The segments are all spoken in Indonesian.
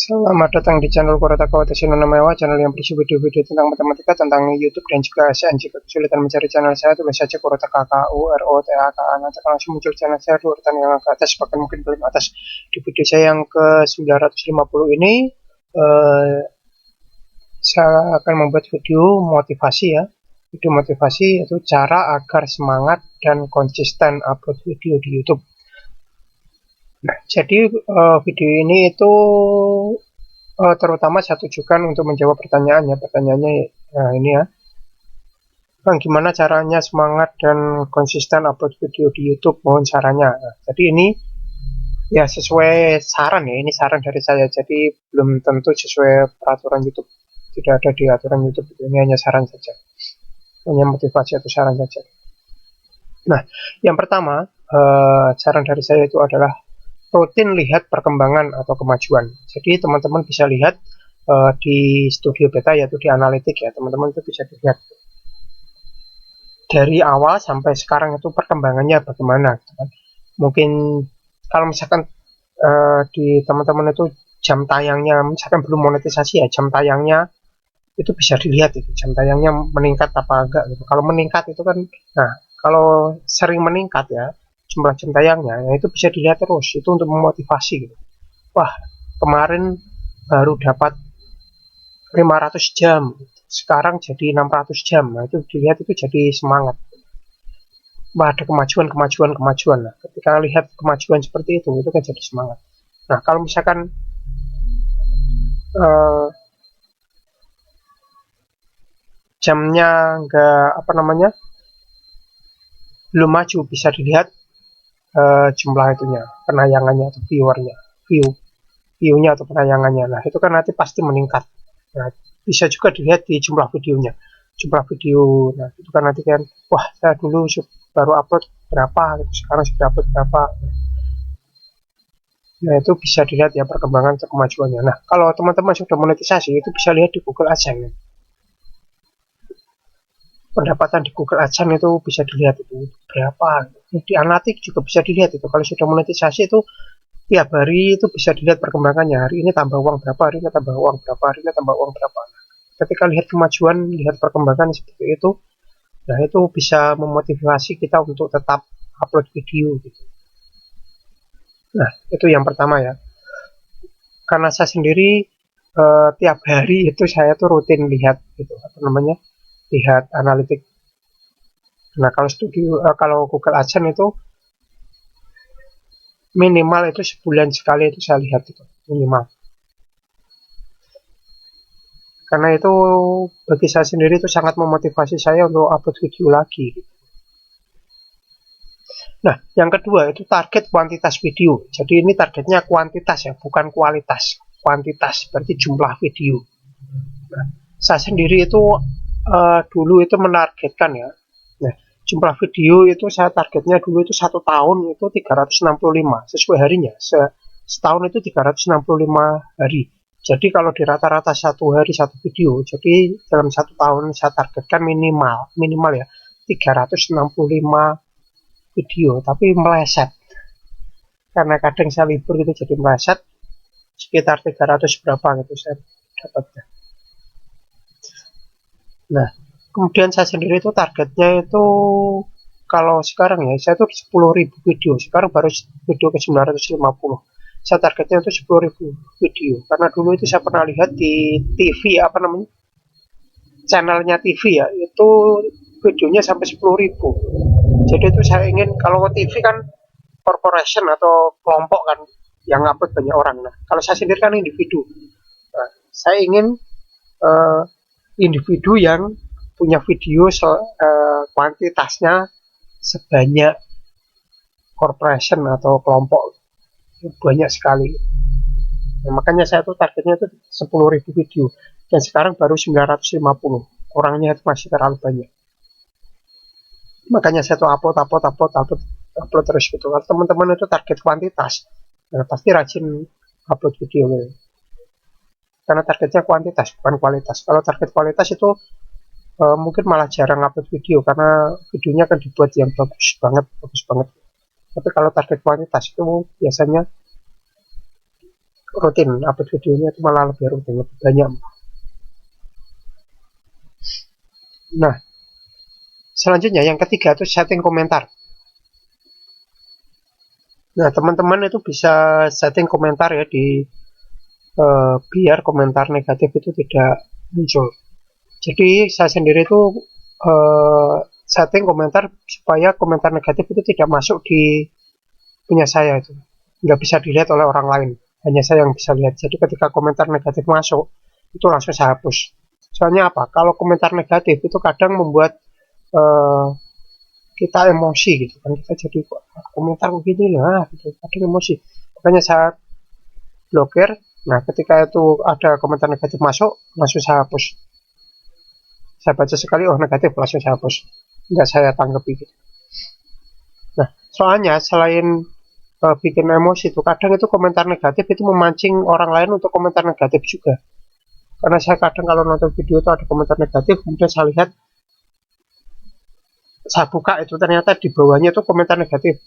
Selamat datang di channel Kurata Kawata Mewah, channel yang berisi video-video tentang matematika, tentang YouTube dan juga ASN. Jika kesulitan mencari channel saya, tulis saja Kurata KKUROTAKA. Nanti akan langsung muncul channel saya di urutan yang ke atas, bahkan mungkin paling atas. Di video saya yang ke 950 ini, saya akan membuat video motivasi ya. Video motivasi yaitu cara agar semangat dan konsisten upload video di YouTube. Nah, jadi video ini itu terutama saya tujukan untuk menjawab pertanyaannya. Pertanyaannya ini ya, Bang, gimana caranya semangat dan konsisten upload video di YouTube? Mohon sarannya. Nah, jadi ini ya sesuai saran ya, ini saran dari saya. Jadi belum tentu sesuai peraturan YouTube. Tidak ada di aturan YouTube. Ini hanya saran saja, hanya motivasi atau saran saja. Nah, yang pertama saran dari saya itu adalah rutin lihat perkembangan atau kemajuan. Jadi teman-teman bisa lihat di Studio Beta, yaitu di analitik ya, teman-teman itu bisa dilihat dari awal sampai sekarang itu perkembangannya bagaimana. Mungkin kalau misalkan di teman-teman itu jam tayangnya misalkan belum monetisasi ya, jam tayangnya itu bisa dilihat, itu jam tayangnya meningkat apa enggak gitu. Kalau meningkat itu kan, nah kalau sering meningkat ya jumlah jam tayangnya, ya itu bisa dilihat terus, itu untuk memotivasi gitu. Wah, kemarin baru dapat 500 jam, sekarang jadi 600 jam. Nah, itu dilihat, itu jadi semangat. Wah, ada kemajuan. Nah, ketika lihat kemajuan seperti itu kan jadi semangat. Nah, kalau misalkan jamnya enggak belum maju, bisa dilihat jumlah itunya, penayangannya atau viewnya atau penayangannya. Nah, itu kan nanti pasti meningkat. Nah, bisa juga dilihat di jumlah videonya, jumlah video. Nah, itu kan nanti kan, wah, saya dulu baru upload berapa gitu, sekarang sudah upload berapa. Nah, itu bisa dilihat ya perkembangan atau kemajuannya. Nah, kalau teman-teman sudah monetisasi, itu bisa lihat di Google AdSense. Pendapatan di Google AdSense itu bisa dilihat itu berapa. Di analitik juga bisa dilihat itu. Kalau sudah monetisasi itu tiap hari itu bisa dilihat perkembangannya. Hari ini tambah uang berapa, hari ini tambah uang berapa, hari ini tambah uang berapa. Ketika lihat kemajuan, lihat perkembangan seperti itu, nah itu bisa memotivasi kita untuk tetap upload video gitu. Nah, itu yang pertama ya. Karena saya sendiri tiap hari itu saya tuh rutin lihat gitu, lihat analitik. Nah, kalau Google AdSense itu minimal itu sebulan sekali itu saya lihat, itu minimal. Karena itu bagi saya sendiri itu sangat memotivasi saya untuk upload video lagi. Nah, yang kedua itu target kuantitas video. Jadi ini targetnya kuantitas ya, bukan kualitas. Kuantitas berarti jumlah video. Nah, saya sendiri itu dulu itu menargetkan ya. Nah, jumlah video itu saya targetnya dulu itu 1 tahun itu 365 sesuai harinya. Setahun itu 365 hari. Jadi kalau di rata-rata 1 hari 1 video, jadi dalam 1 tahun saya targetkan minimal ya 365 video, tapi meleset. Karena kadang saya libur gitu, jadi meleset sekitar 300 berapa gitu saya dapatnya. Nah, kemudian saya sendiri itu targetnya itu kalau sekarang ya, saya tuh 10.000 video. Sekarang baru video ke 950. Saya targetnya itu 10.000 video. Karena dulu itu saya pernah lihat di TV, channelnya TV ya, itu videonya sampai 10.000. Jadi itu saya ingin, kalau TV kan corporation atau kelompok kan yang upload banyak orang. Nah, kalau saya sendiri kan individu. Nah, saya ingin individu yang punya video kuantitasnya sebanyak corporation atau kelompok, banyak sekali. Nah, makanya saya tuh targetnya itu 10.000 video, dan sekarang baru 950. Orangnya itu masih terlalu banyak. Makanya saya tuh upload terus gitu. Kalau teman-teman itu target kuantitas, nah pasti rajin upload video gitu. Karena targetnya kuantitas bukan kualitas. Kalau target kualitas itu mungkin malah jarang upload video, karena videonya kan dibuat yang bagus banget. Tapi kalau target kualitas itu biasanya rutin upload videonya itu malah lebih rutin, lebih banyak. Nah, selanjutnya yang ketiga itu setting komentar. Nah, teman-teman itu bisa setting komentar ya biar komentar negatif itu tidak muncul. Jadi saya sendiri itu setting komentar supaya komentar negatif itu tidak masuk di punya saya, itu nggak bisa dilihat oleh orang lain, hanya saya yang bisa lihat. Jadi ketika komentar negatif masuk itu langsung saya hapus. Soalnya apa, kalau komentar negatif itu kadang membuat uh, kita emosi gitu kan, kita jadi komentar begini lah gitu, kadang emosi, makanya saya blokir. Nah, ketika itu ada komentar negatif masuk langsung saya hapus. Saya baca sekali, oh negatif, langsung saya hapus, nggak saya tanggapi gitu. Nah, soalnya selain bikin emosi itu, kadang itu komentar negatif itu memancing orang lain untuk komentar negatif juga. Karena saya kadang kalau nonton video itu ada komentar negatif, kemudian saya lihat, saya buka itu ternyata di bawahnya itu komentar negatif.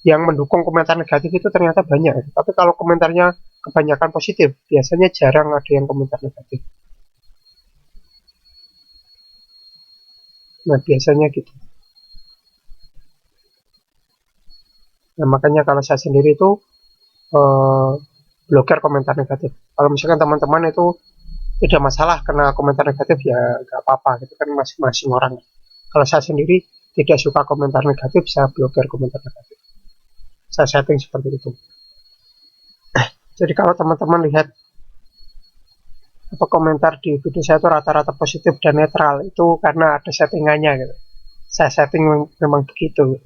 Yang mendukung komentar negatif itu ternyata banyak. Tapi kalau komentarnya kebanyakan positif, biasanya jarang ada yang komentar negatif. Nah, biasanya gitu. Nah, makanya kalau saya sendiri itu blokir komentar negatif. Kalau misalkan teman-teman itu tidak masalah kena komentar negatif, ya nggak apa-apa gitu kan, masing-masing orang. Kalau saya sendiri tidak suka komentar negatif, saya blokir komentar negatif. Saya setting seperti itu. Jadi kalau teman-teman lihat apa komentar di video saya itu rata-rata positif dan netral, itu karena ada settingannya gitu. Saya setting memang begitu.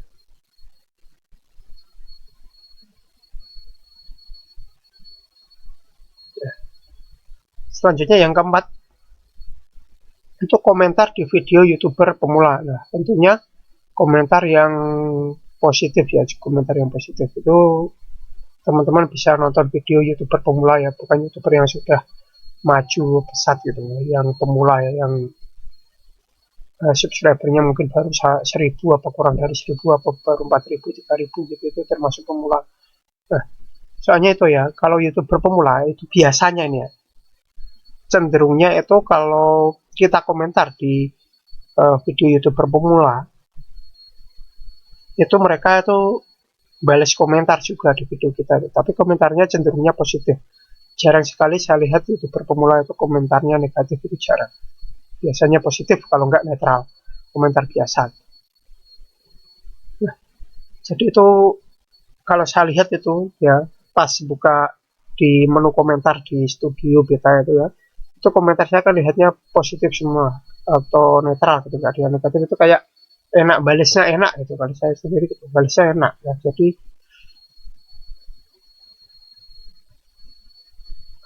Selanjutnya yang keempat itu komentar di video YouTuber pemula. Nah, tentunya komentar yang positif ya, komentar yang positif itu teman-teman bisa nonton video YouTuber pemula ya, bukan YouTuber yang sudah maju pesat gitu, yang pemula ya, yang subscribernya mungkin baru 1000 apa kurang dari 1000 apa baru 4000 3000 gitu, itu termasuk pemula. Nah, soalnya itu ya, kalau YouTuber pemula itu biasanya nih ya, cenderungnya itu kalau kita komentar di video YouTuber pemula itu mereka itu balas komentar juga di video kita, tapi komentarnya cenderungnya positif. Jarang sekali saya lihat YouTuber pemula itu komentarnya negatif, itu jarang. Biasanya positif, kalau nggak netral, komentar biasa. Nah, jadi itu kalau saya lihat itu ya, pas buka di menu komentar di studio beta itu ya, itu komentar saya kan lihatnya positif semua atau netral gitu, nggak ada yang negatif. Itu kayak enak, balasnya enak gitu, kalau saya sendiri gitu, balasnya enak ya. Jadi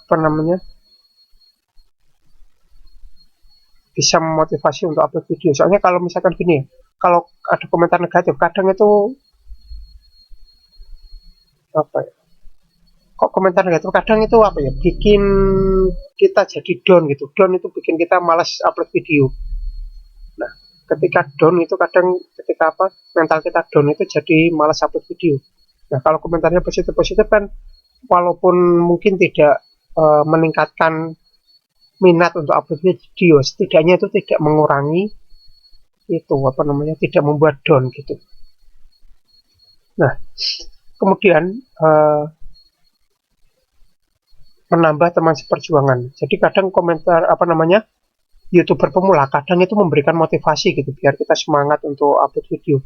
apa namanya, bisa memotivasi untuk upload video. Soalnya kalau misalkan gini, kalau ada komentar negatif kadang itu apa ya, kok komentar negatif kadang itu apa ya, bikin kita jadi down gitu. Down itu bikin kita malas upload video. Nah, ketika down itu kadang, ketika apa, mental kita down itu jadi malas upload video. Nah, kalau komentarnya positif-positif kan, walaupun mungkin tidak meningkatkan minat untuk upload video, setidaknya itu tidak mengurangi itu apa namanya, tidak membuat down gitu. Nah, kemudian menambah teman seperjuangan. Jadi kadang komentar apa namanya, YouTuber pemula kadang itu memberikan motivasi gitu, biar kita semangat untuk upload video.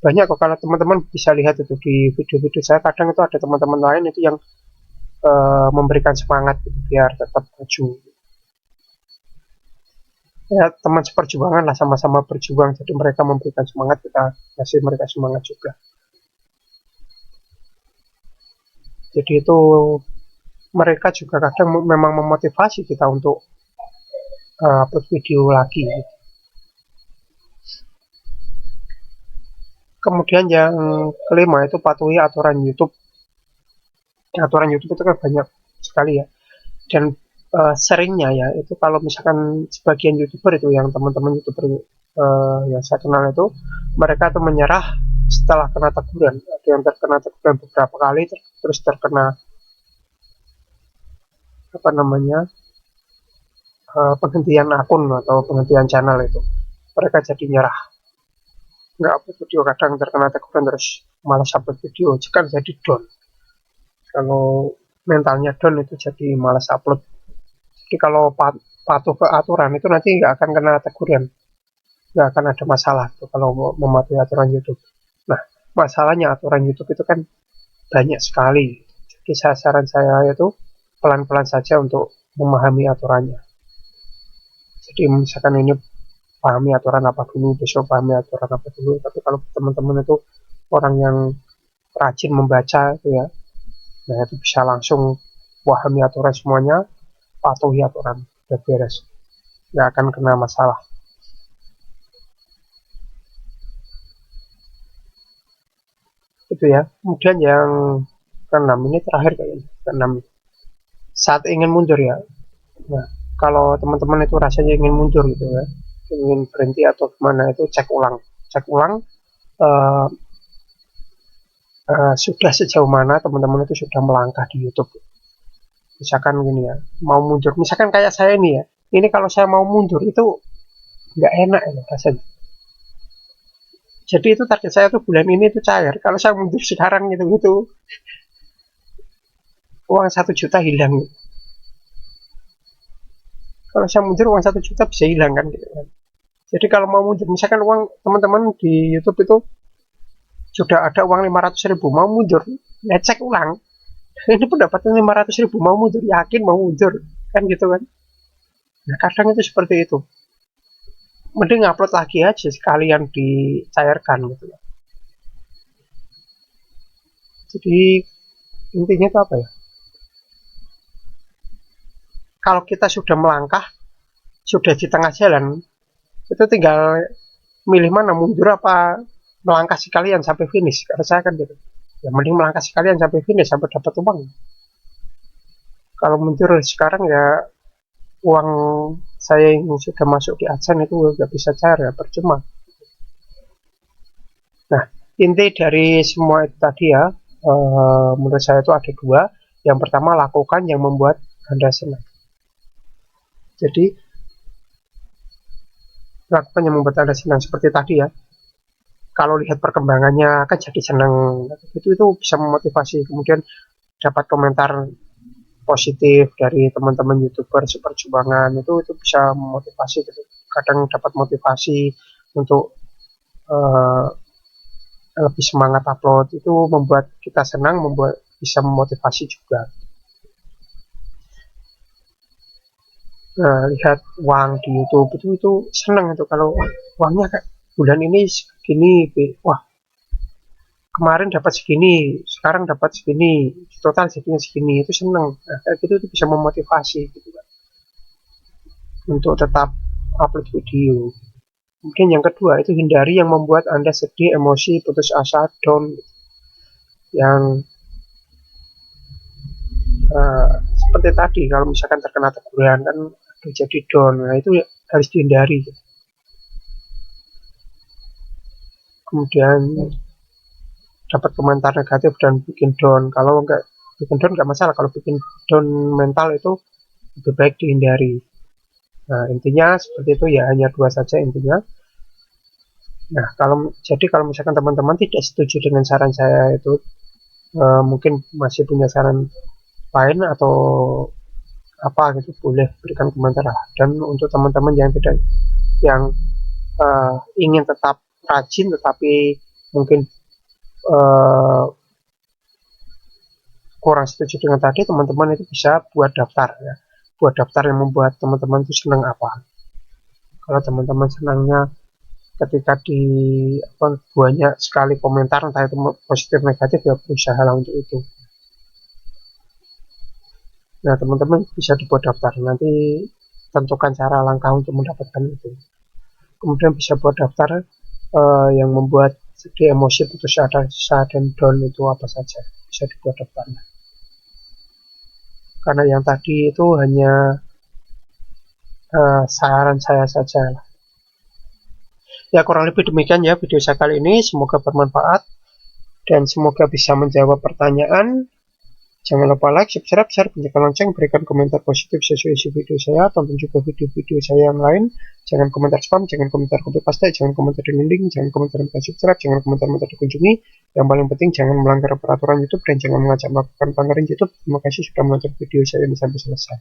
Banyak kok, kalau teman-teman bisa lihat itu di video-video saya, kadang itu ada teman-teman lain itu yang memberikan semangat gitu, biar tetap maju. Ya, teman seperjuangan lah, sama-sama berjuang, jadi mereka memberikan semangat, kita kasih mereka semangat juga. Jadi itu mereka juga kadang memang memotivasi kita untuk upload video lagi. Kemudian yang kelima itu patuhi aturan YouTube. Aturan YouTube itu kan banyak sekali ya, dan seringnya ya itu kalau misalkan sebagian YouTuber itu, yang teman-teman YouTuber yang saya kenal itu, mereka tuh menyerah setelah kena teguran. Ada yang terkena teguran beberapa kali, terus terkena apa namanya, penghentian akun atau penghentian channel itu. Mereka jadi nyerah, nggak upload video, kadang terkena teguran terus malas upload video, kan jadi down. Kalau mentalnya down itu jadi malas upload. Jadi kalau patuh ke aturan itu nanti nggak akan kena teguran, nggak akan ada masalah tuh kalau mematuhi aturan YouTube. Nah, masalahnya aturan YouTube itu kan banyak sekali. Jadi saran saya itu pelan-pelan saja untuk memahami aturannya. Jadi misalkan ini pahami aturan apa dulu, besok pahami aturan apa dulu. Tapi kalau teman-teman itu orang yang rajin membaca itu ya, nah itu bisa langsung pahami aturan semuanya, patuhi aturan, udah beres, nggak akan kena masalah. Itu ya. Kemudian yang keenam ini terakhir kayaknya, keenam, saat ingin mundur ya. Nah, kalau teman-teman itu rasanya ingin mundur gitu ya, ingin berhenti atau gimana, itu cek ulang, uh, sudah sejauh mana teman-teman itu sudah melangkah di YouTube. Misalkan gini ya, mau mundur, misalkan kayak saya ini ya, ini kalau saya mau mundur itu nggak enak ya rasanya. Jadi itu target saya tuh bulan ini tuh cair. Kalau saya mundur sekarang gitu uang 1 juta hilang. Kalau saya mundur uang 1 juta bisa hilang kan gitu kan. Jadi kalau mau mundur, misalkan uang teman-teman di YouTube itu sudah ada uang 500.000, mau mundur, ya cek ulang. Ini pendapatan 500.000, mau mundur, yakin mau mundur, kan gitu kan. Nah kadang itu seperti itu. Mending upload lagi aja sekalian dicairkan gitu ya. Jadi intinya itu apa ya? Kalau kita sudah melangkah, sudah di tengah jalan, itu tinggal milih mana, mundur apa melangkah sekalian sampai finish. Kalau saya kan gitu, ya mending melangkah sekalian sampai finish sampai dapat uang. Kalau mundur sekarang ya uang saya yang sudah masuk di AdSense itu nggak bisa cair ya, percuma. Nah, inti dari semua itu tadi ya, menurut saya itu ada dua. Yang pertama, lakukan yang membuat Anda senang. Jadi lakukan yang membuat Anda senang seperti tadi ya. Kalau lihat perkembangannya kan jadi senang, itu bisa memotivasi. Kemudian dapat komentar positif dari teman-teman YouTuber seperjuangan, itu bisa memotivasi gitu. Kadang dapat motivasi untuk lebih semangat upload, itu membuat kita senang, membuat bisa memotivasi juga. Nah, lihat uang di YouTube itu senang itu, kalau uangnya kayak bulan ini segini, wah kemarin dapat segini, sekarang dapat segini, total segini, itu senang. Nah, kayak gitu itu bisa memotivasi gitu kan, untuk tetap upload video. Mungkin yang kedua itu hindari yang membuat Anda sedih, emosi, putus asa, down. Yang seperti tadi, kalau misalkan terkena teguran kan jadi down, nah itu harus dihindari. Kemudian dapat komentar negatif dan bikin down, kalau nggak bikin down nggak masalah, kalau bikin down mental itu lebih baik dihindari. Nah intinya seperti itu ya, hanya dua saja intinya. Nah kalau misalkan teman-teman tidak setuju dengan saran saya itu, mungkin masih punya saran lain atau apa gitu, boleh berikan komentar lah. Dan untuk teman-teman yang tidak, yang ingin tetap rajin tetapi mungkin kurang setuju dengan tadi, teman-teman itu bisa buat daftar ya, buat daftar yang membuat teman-teman itu senang apa. Kalau teman-teman senangnya ketika di banyak sekali komentar, entah itu positif negatif, ya berusaha untuk itu. Nah teman-teman bisa dibuat daftar, nanti tentukan cara langkah untuk mendapatkan itu. Kemudian bisa buat daftar yang membuat sedih, emosi, putus asa, dan down itu apa saja, bisa dibuat daftarnya. Karena yang tadi itu hanya saran saya saja lah. Ya kurang lebih demikian ya video saya kali ini, semoga bermanfaat dan semoga bisa menjawab pertanyaan. Jangan lupa like, subscribe, share, bunyikan lonceng, berikan komentar positif sesuai isi video saya, tonton juga video-video saya yang lain. Jangan komentar spam, jangan komentar copy paste, jangan komentar di jangan komentar minta subscribe, jangan komentar minta dikunjungi. Yang paling penting jangan melanggar peraturan YouTube dan jangan mengajak melakukan pelanggaran YouTube. Terima kasih sudah menonton video saya ini sampai selesai.